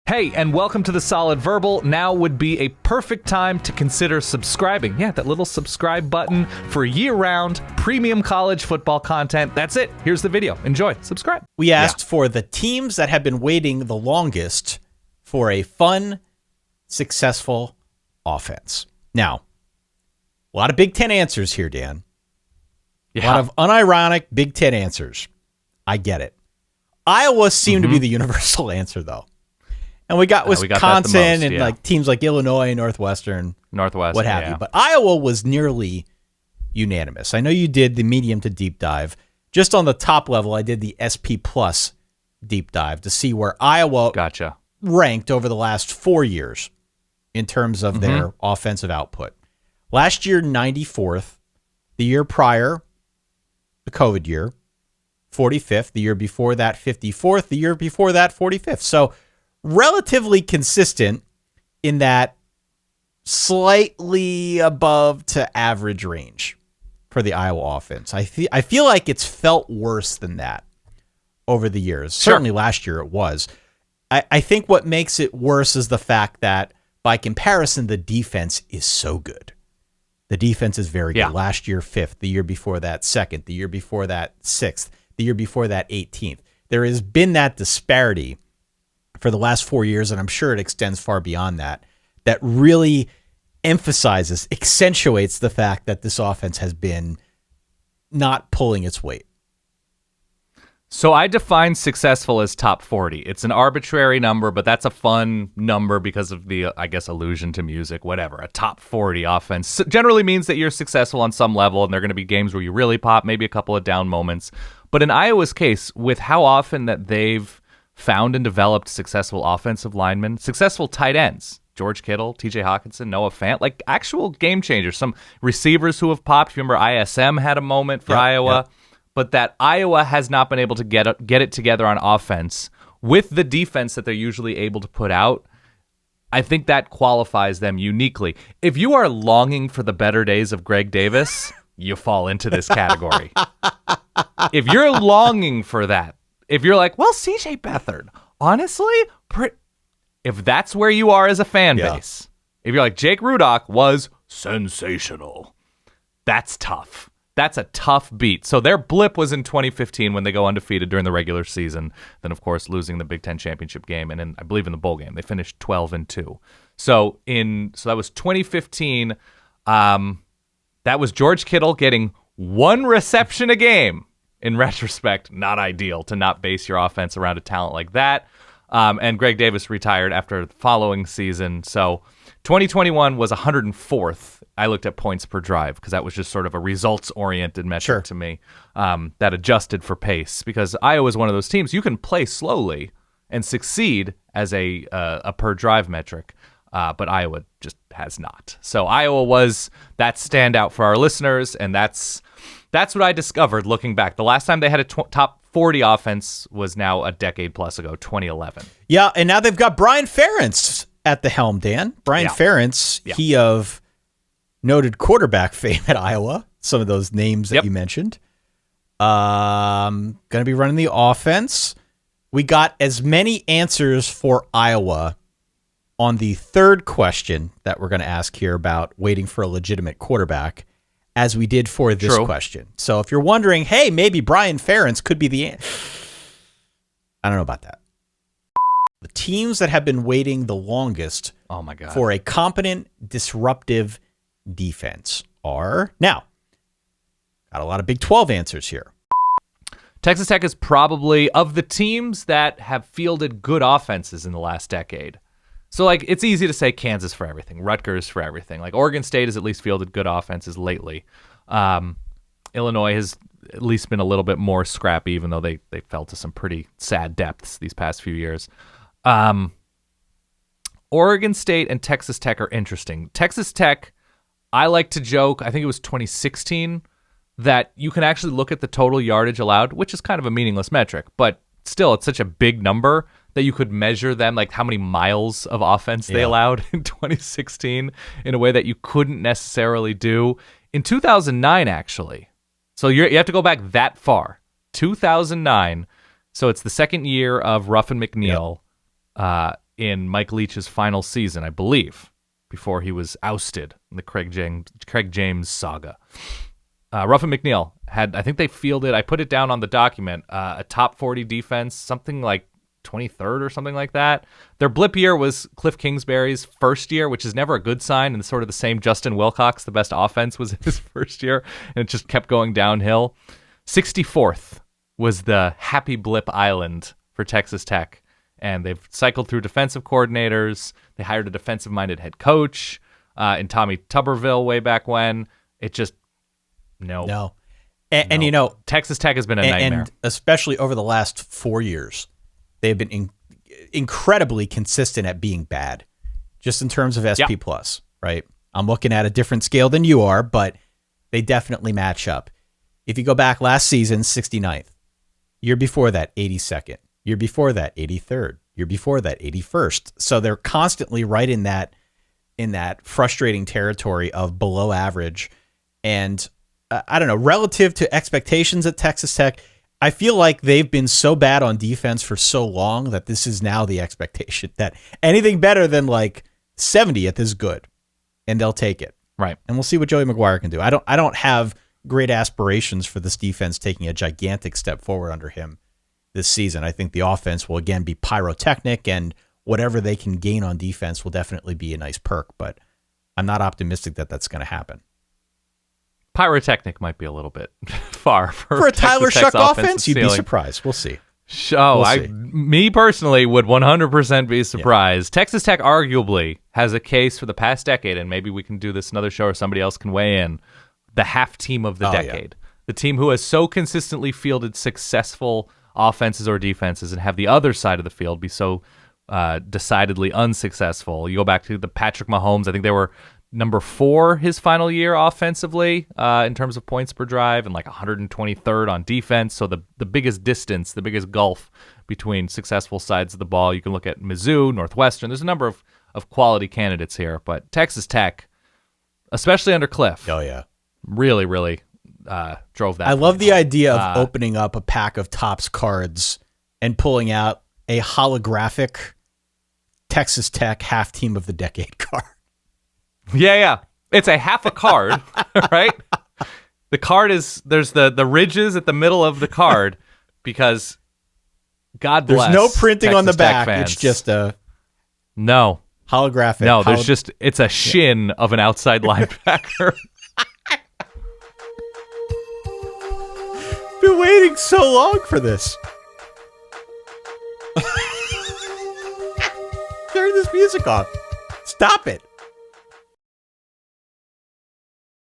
Hey, and welcome to The Solid Verbal. Now would be a perfect time to consider subscribing. Yeah, that little subscribe button for year-round premium college football content. That's it. Here's the video. Enjoy. Subscribe. We asked for the teams that have been waiting the longest for a fun, successful offense. Now, a lot of Big Ten answers here, Dan. A lot of unironic Big Ten answers. I get it. Iowa seemed to be the universal answer, though. And we got Wisconsin and like teams like Illinois, Northwestern, what have you. But Iowa was nearly unanimous. I know you did the medium to deep dive. Just on the top level, I did the SP Plus deep dive to see where Iowa ranked over the last 4 years in terms of their offensive output. Last year, 94th. The year prior, the COVID year, 45th. The year before that, 54th. The year before that, 45th. So relatively consistent in that slightly above to average range for the Iowa offense. I feel like it's felt worse than that over the years. Sure. Certainly last year it was. I think what makes it worse is the fact that by comparison, the defense is so good. The defense is very good. Last year, 5th. The year before that, 2nd. The year before that, 6th. The year before that, 18th. There has been that disparity for the last 4 years, and I'm sure it extends far beyond that, that really accentuates the fact that this offense has been not pulling its weight. So I define successful as top 40. It's an arbitrary number, but that's a fun number because of the, I guess, allusion to music, whatever. A top 40 offense generally means that you're successful on some level, and there are going to be games where you really pop, maybe a couple of down moments. But in Iowa's case, with how often that they've found and developed successful offensive linemen, successful tight ends, George Kittle, TJ Hawkinson, Noah Fant, like actual game changers, some receivers who have popped. Remember ISM had a moment for Iowa, but that Iowa has not been able to get it together on offense with the defense that they're usually able to put out. I think that qualifies them uniquely. If you are longing for the better days of Greg Davis, you fall into this category. If you're longing for that, if you're like, well, CJ Beathard, honestly, if that's where you are as a fan base, if you're like, Jake Rudock was sensational, that's tough. That's a tough beat. So their blip was in 2015 when they go undefeated during the regular season. Then, of course, losing the Big Ten championship game, and I believe in the bowl game, they finished 12-2. So that was 2015. That was George Kittle getting one reception a game. In retrospect, not ideal to not base your offense around a talent like that. And Greg Davis retired after the following season. So 2021 was 104th. I looked at points per drive because that was just sort of a results-oriented metric to me that adjusted for pace. Because Iowa is one of those teams, you can play slowly and succeed as a per-drive metric. But Iowa just has not. So Iowa was that standout for our listeners, and that's what I discovered looking back. The last time they had a top 40 offense was now a decade plus ago, 2011. Yeah, and now they've got Brian Ferentz at the helm, Dan. Brian Ferentz, he of noted quarterback fame at Iowa, some of those names that you mentioned. Going to be running the offense. We got as many answers for Iowa on the third question that we're going to ask here about waiting for a legitimate quarterback as we did for this question. So if you're wondering, hey, maybe Brian Ferentz could be the answer. I don't know about that. The teams that have been waiting the longest for a competent, disruptive defense are, now, got a lot of Big 12 answers here. Texas Tech is probably, of the teams that have fielded good offenses in the last decade. So, like, it's easy to say Kansas for everything, Rutgers for everything. Like, Oregon State has at least fielded good offenses lately. Illinois has at least been a little bit more scrappy, even though they fell to some pretty sad depths these past few years. Oregon State and Texas Tech are interesting. Texas Tech, I like to joke, I think it was 2016, that you can actually look at the total yardage allowed, which is kind of a meaningless metric, but still, it's such a big number that you could measure them, like how many miles of offense they allowed in 2016 in a way that you couldn't necessarily do in 2009, actually. So you have to go back that far, 2009. So it's the second year of Ruffin McNeil in Mike Leach's final season, I believe, before he was ousted in the Craig James saga. Ruffin McNeil had, I think they fielded, I put it down on the document, a top 40 defense, something like 23rd or something like that. Their blip year was Cliff Kingsbury's first year, which is never a good sign, and sort of the same Justin Wilcox, the best offense, was his first year, and it just kept going downhill. 64th was the happy blip island for Texas Tech, and they've cycled through defensive coordinators. They hired a defensive-minded head coach in Tommy Tuberville way back when. It just, no. And you know, Texas Tech has been a nightmare. And especially over the last 4 years, they've been incredibly consistent at being bad, just in terms of SP+, right? I'm looking at a different scale than you are, but they definitely match up. If you go back last season, 69th. Year before that, 82nd. Year before that, 83rd. Year before that, 81st. So they're constantly right in that frustrating territory of below average. And I don't know, relative to expectations at Texas Tech, I feel like they've been so bad on defense for so long that this is now the expectation that anything better than like 70th is good, and they'll take it. Right. And we'll see what Joey McGuire can do. I don't have great aspirations for this defense taking a gigantic step forward under him this season. I think the offense will again be pyrotechnic, and whatever they can gain on defense will definitely be a nice perk, but I'm not optimistic that that's going to happen. Pyrotechnic might be a little bit far for a Tyler Shuck offense. You'd be surprised. We'll see. Me personally would 100% be surprised. Yeah. Texas Tech arguably has a case for the past decade, and maybe we can do this another show or somebody else can weigh in. The half team of the decade. Yeah. The team who has so consistently fielded successful offenses or defenses and have the other side of the field be so decidedly unsuccessful. You go back to the Patrick Mahomes. I think they were number 4 his final year offensively in terms of points per drive, and like 123rd on defense. So the biggest distance, the biggest gulf between successful sides of the ball. You can look at Mizzou, Northwestern. There's a number of quality candidates here, but Texas Tech, especially under Cliff, really, really drove that. I love the idea of opening up a pack of Topps cards and pulling out a holographic Texas Tech half team of the decade card. Yeah. It's a half a card, right? The card is, there's the ridges at the middle of the card because God bless. There's no printing Texas on the back. Fans. It's just a holographic. No, it's a shin of an outside linebacker. Been waiting so long for this. Turn this music off. Stop it.